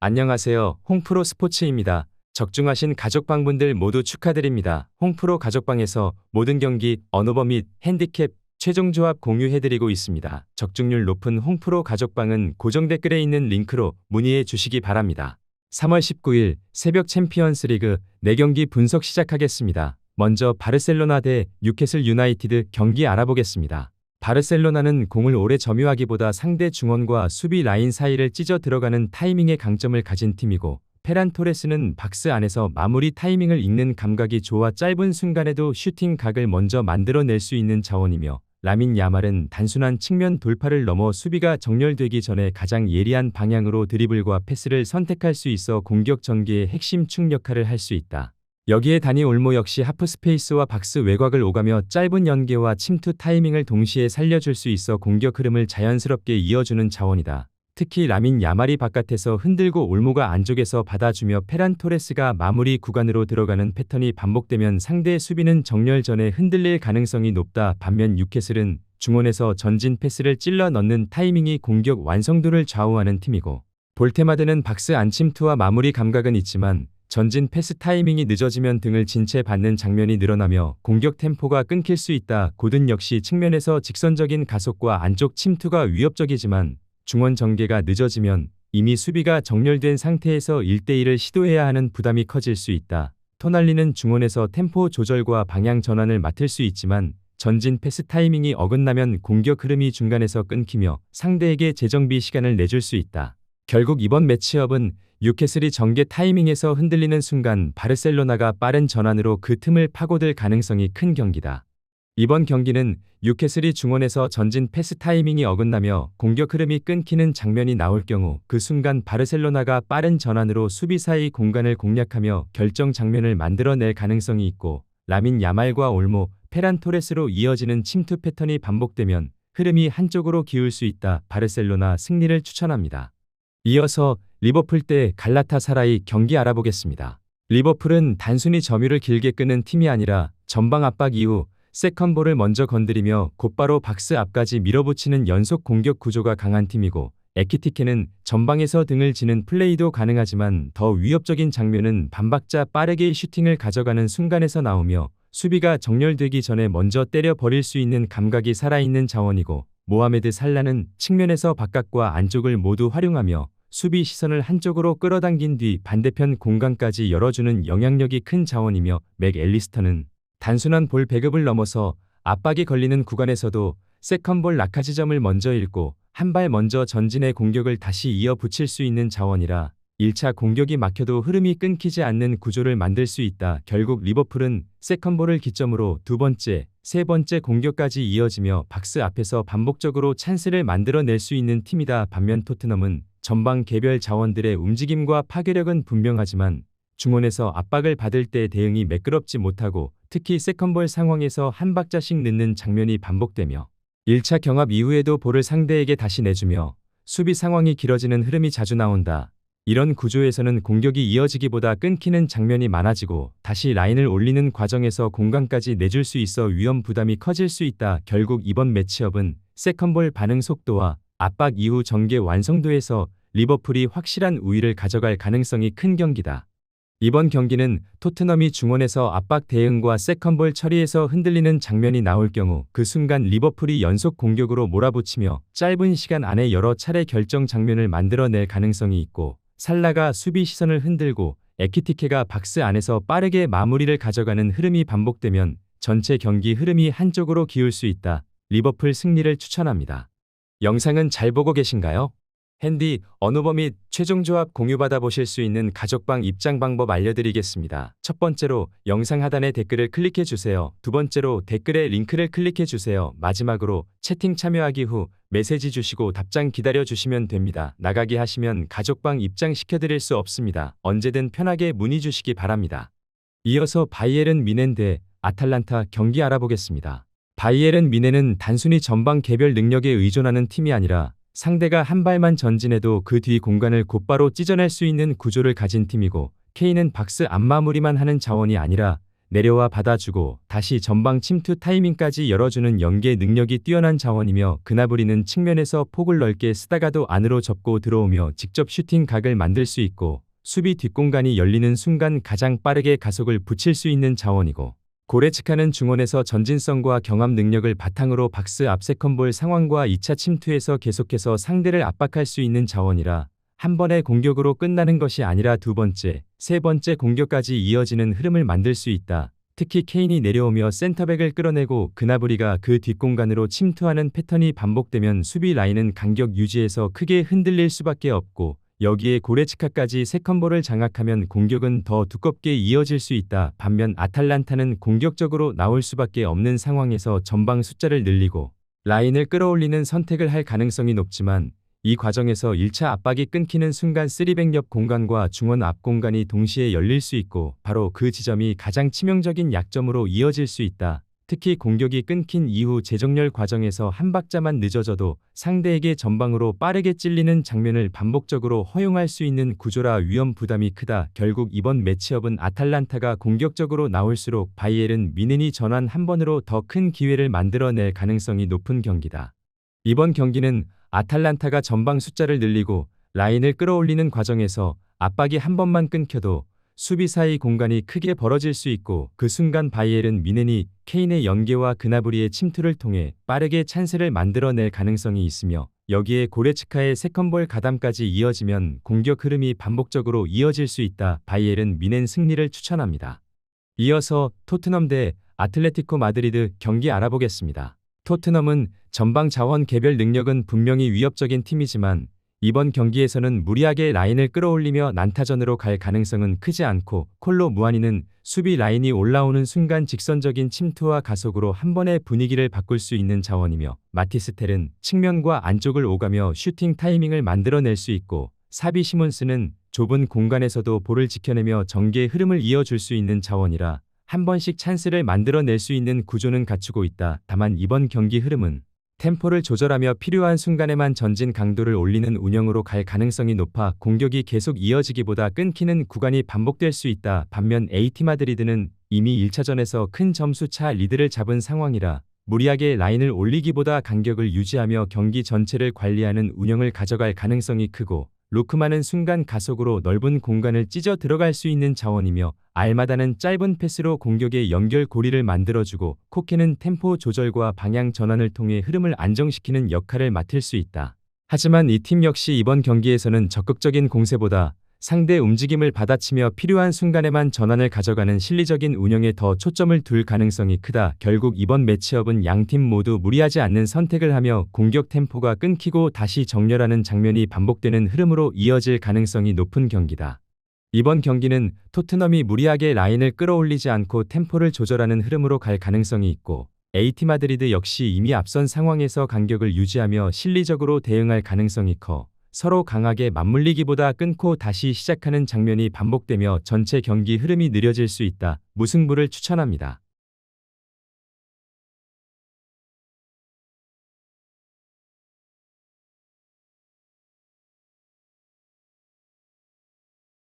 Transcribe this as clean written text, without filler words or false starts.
안녕하세요. 홍프로 스포츠입니다. 적중하신 가족방분들 모두 축하드립니다. 홍프로 가족방에서 모든 경기, 언오버 및 핸디캡, 최종 조합 공유해드리고 있습니다. 적중률 높은 홍프로 가족방은 고정 댓글에 있는 링크로 문의해 주시기 바랍니다. 3월 19일 새벽 챔피언스 리그 4경기 분석 시작하겠습니다. 먼저 바르셀로나 대 뉴캐슬 유나이티드 경기 알아보겠습니다. 바르셀로나는 공을 오래 점유하기보다 상대 중원과 수비 라인 사이를 찢어 들어가는 타이밍의 강점을 가진 팀이고, 페란 토레스는 박스 안에서 마무리 타이밍을 읽는 감각이 좋아 짧은 순간에도 슈팅 각을 먼저 만들어낼 수 있는 자원이며, 라민 야말은 단순한 측면 돌파를 넘어 수비가 정렬되기 전에 가장 예리한 방향으로 드리블과 패스를 선택할 수 있어 공격 전개의 핵심 축 역할을 할 수 있다. 여기에 다니 올모 역시 하프 스페이스와 박스 외곽을 오가며 짧은 연계와 침투 타이밍을 동시에 살려줄 수 있어 공격 흐름을 자연스럽게 이어주는 자원이다. 특히 라민 야말이 바깥에서 흔들고 올모가 안쪽에서 받아주며 페란 토레스가 마무리 구간으로 들어가는 패턴이 반복되면 상대의 수비는 정렬 전에 흔들릴 가능성이 높다. 반면 뉴캐슬은 중원에서 전진 패스를 찔러 넣는 타이밍이 공격 완성도를 좌우하는 팀이고, 볼테마드는 박스 안 침투와 마무리 감각은 있지만 전진 패스 타이밍이 늦어지면 등을 진 채 받는 장면이 늘어나며 공격 템포가 끊길 수 있다. 고든 역시 측면에서 직선적인 가속과 안쪽 침투가 위협적이지만 중원 전개가 늦어지면 이미 수비가 정렬된 상태에서 1대1을 시도해야 하는 부담이 커질 수 있다. 토날리는 중원에서 템포 조절과 방향 전환을 맡을 수 있지만 전진 패스 타이밍이 어긋나면 공격 흐름이 중간에서 끊기며 상대에게 재정비 시간을 내줄 수 있다. 결국 이번 매치업은 뉴캐슬이 전개 타이밍에서 흔들리는 순간 바르셀로나가 빠른 전환으로 그 틈을 파고들 가능성이 큰 경기다. 이번 경기는 뉴캐슬이 중원에서 전진 패스 타이밍이 어긋나며 공격 흐름이 끊기는 장면이 나올 경우 그 순간 바르셀로나가 빠른 전환으로 수비 사이 공간을 공략하며 결정 장면을 만들어낼 가능성이 있고, 라민 야말과 올모, 페란 토레스로 이어지는 침투 패턴이 반복되면 흐름이 한쪽으로 기울 수 있다. 바르셀로나 승리를 추천합니다. 이어서 리버풀 대 갈라타사라이 경기 알아보겠습니다. 리버풀은 단순히 점유를 길게 끄는 팀이 아니라 전방 압박 이후 세컨볼을 먼저 건드리며 곧바로 박스 앞까지 밀어붙이는 연속 공격 구조가 강한 팀이고, 에키티케는 전방에서 등을 지는 플레이도 가능하지만 더 위협적인 장면은 반박자 빠르게 슈팅을 가져가는 순간에서 나오며 수비가 정렬되기 전에 먼저 때려 버릴 수 있는 감각이 살아있는 자원이고, 모하메드 살라는 측면에서 바깥과 안쪽을 모두 활용하며 수비 시선을 한쪽으로 끌어당긴 뒤 반대편 공간까지 열어주는 영향력이 큰 자원이며, 맥 앨리스터는 단순한 볼 배급을 넘어서 압박이 걸리는 구간에서도 세컨볼 낙하 지점을 먼저 읽고 한 발 먼저 전진해 공격을 다시 이어붙일 수 있는 자원이라 1차 공격이 막혀도 흐름이 끊기지 않는 구조를 만들 수 있다. 결국 리버풀은 세컨볼을 기점으로 두 번째, 세 번째 공격까지 이어지며 박스 앞에서 반복적으로 찬스를 만들어낼 수 있는 팀이다. 반면 토트넘은 전방 개별 자원들의 움직임과 파괴력은 분명하지만 중원에서 압박을 받을 때 대응이 매끄럽지 못하고 특히 세컨볼 상황에서 한 박자씩 늦는 장면이 반복되며 1차 경합 이후에도 볼을 상대에게 다시 내주며 수비 상황이 길어지는 흐름이 자주 나온다. 이런 구조에서는 공격이 이어지기보다 끊기는 장면이 많아지고 다시 라인을 올리는 과정에서 공간까지 내줄 수 있어 위험 부담이 커질 수 있다. 결국 이번 매치업은 세컨볼 반응 속도와 압박 이후 전개 완성도에서 리버풀이 확실한 우위를 가져갈 가능성이 큰 경기다. 이번 경기는 토트넘이 중원에서 압박 대응과 세컨볼 처리에서 흔들리는 장면이 나올 경우 그 순간 리버풀이 연속 공격으로 몰아붙이며 짧은 시간 안에 여러 차례 결정 장면을 만들어낼 가능성이 있고, 살라가 수비 시선을 흔들고 에키티케가 박스 안에서 빠르게 마무리를 가져가는 흐름이 반복되면 전체 경기 흐름이 한쪽으로 기울 수 있다. 리버풀 승리를 추천합니다. 영상은 잘 보고 계신가요? 핸디, 언오버 및 최종 조합 공유받아 보실 수 있는 가족방 입장 방법 알려드리겠습니다. 첫 번째로 영상 하단에 댓글을 클릭해 주세요. 두 번째로 댓글에 링크를 클릭해 주세요. 마지막으로 채팅 참여하기 후 메시지 주시고 답장 기다려 주시면 됩니다. 나가기 하시면 가족방 입장 시켜드릴 수 없습니다. 언제든 편하게 문의 주시기 바랍니다. 이어서 바이에른 뮌헨 대 아탈란타 경기 알아보겠습니다. 바이에른 뮌헨은 단순히 전방 개별 능력에 의존하는 팀이 아니라 상대가 한 발만 전진해도 그 뒤 공간을 곧바로 찢어낼 수 있는 구조를 가진 팀이고, 케인은 박스 앞 마무리만 하는 자원이 아니라 내려와 받아주고 다시 전방 침투 타이밍까지 열어주는 연계 능력이 뛰어난 자원이며 그나브리는 측면에서 폭을 넓게 쓰다가도 안으로 접고 들어오며 직접 슈팅 각을 만들 수 있고 수비 뒷공간이 열리는 순간 가장 빠르게 가속을 붙일 수 있는 자원이고 고레츠카는 중원에서 전진성과 경합 능력을 바탕으로 박스 앞 세컨볼 상황과 2차 침투에서 계속해서 상대를 압박할 수 있는 자원이라 한 번의 공격으로 끝나는 것이 아니라 두 번째, 세 번째 공격까지 이어지는 흐름을 만들 수 있다. 특히 케인이 내려오며 센터백을 끌어내고 그나브리가 그 뒷공간으로 침투하는 패턴이 반복되면 수비 라인은 간격 유지에서 크게 흔들릴 수밖에 없고 여기에 고레츠카까지 세컨볼을 장악하면 공격은 더 두껍게 이어질 수 있다. 반면 아탈란타는 공격적으로 나올 수밖에 없는 상황에서 전방 숫자를 늘리고 라인을 끌어올리는 선택을 할 가능성이 높지만 이 과정에서 1차 압박이 끊기는 순간 3백 옆 공간과 중원 앞 공간이 동시에 열릴 수 있고 바로 그 지점이 가장 치명적인 약점으로 이어질 수 있다. 특히 공격이 끊긴 이후 재정렬 과정에서 한 박자만 늦어져도 상대에게 전방으로 빠르게 찔리는 장면을 반복적으로 허용할 수 있는 구조라 위험 부담이 크다. 결국 이번 매치업은 아탈란타가 공격적으로 나올수록 바이에른 뮌헨이 전환 한 번으로 더 큰 기회를 만들어낼 가능성이 높은 경기다. 이번 경기는 아탈란타가 전방 숫자를 늘리고 라인을 끌어올리는 과정에서 압박이 한 번만 끊겨도 수비 사이 공간이 크게 벌어질 수 있고 그 순간 바이에른 뮌헨이 케인의 연계와 그나브리의 침투를 통해 빠르게 찬스를 만들어낼 가능성이 있으며 여기에 고레츠카의 세컨볼 가담까지 이어지면 공격 흐름이 반복적으로 이어질 수 있다. 바이에른 뮌헨 승리를 추천합니다. 이어서 토트넘 대 아틀레티코 마드리드 경기 알아보겠습니다. 토트넘은 전방 자원 개별 능력은 분명히 위협적인 팀이지만 이번 경기에서는 무리하게 라인을 끌어올리며 난타전으로 갈 가능성은 크지 않고 콜로 무아니는 수비 라인이 올라오는 순간 직선적인 침투와 가속으로 한 번의 분위기를 바꿀 수 있는 자원이며 마티스텔은 측면과 안쪽을 오가며 슈팅 타이밍을 만들어낼 수 있고 사비 시몬스는 좁은 공간에서도 볼을 지켜내며 전개의 흐름을 이어줄 수 있는 자원이라 한 번씩 찬스를 만들어낼 수 있는 구조는 갖추고 있다. 다만 이번 경기 흐름은 템포를 조절하며 필요한 순간에만 전진 강도를 올리는 운영으로 갈 가능성이 높아 공격이 계속 이어지기보다 끊기는 구간이 반복될 수 있다. 반면 AT 마드리드는 이미 1차전에서 큰 점수 차 리드를 잡은 상황이라 무리하게 라인을 올리기보다 간격을 유지하며 경기 전체를 관리하는 운영을 가져갈 가능성이 크고 루크만은 순간 가속으로 넓은 공간을 찢어 들어갈 수 있는 자원이며 알마다는 짧은 패스로 공격의 연결 고리를 만들어주고 코케는 템포 조절과 방향 전환을 통해 흐름을 안정시키는 역할을 맡을 수 있다. 하지만 이 팀 역시 이번 경기에서는 적극적인 공세보다 상대 움직임을 받아치며 필요한 순간에만 전환을 가져가는 실리적인 운영에 더 초점을 둘 가능성이 크다. 결국 이번 매치업은 양팀 모두 무리하지 않는 선택을 하며 공격 템포가 끊기고 다시 정렬하는 장면이 반복되는 흐름으로 이어질 가능성이 높은 경기다. 이번 경기는 토트넘이 무리하게 라인을 끌어올리지 않고 템포를 조절하는 흐름으로 갈 가능성이 있고 AT 마드리드 역시 이미 앞선 상황에서 간격을 유지하며 실리적으로 대응할 가능성이 커 서로 강하게 맞물리기보다 끊고 다시 시작하는 장면이 반복되며 전체 경기 흐름이 느려질 수 있다. 무승부를 추천합니다.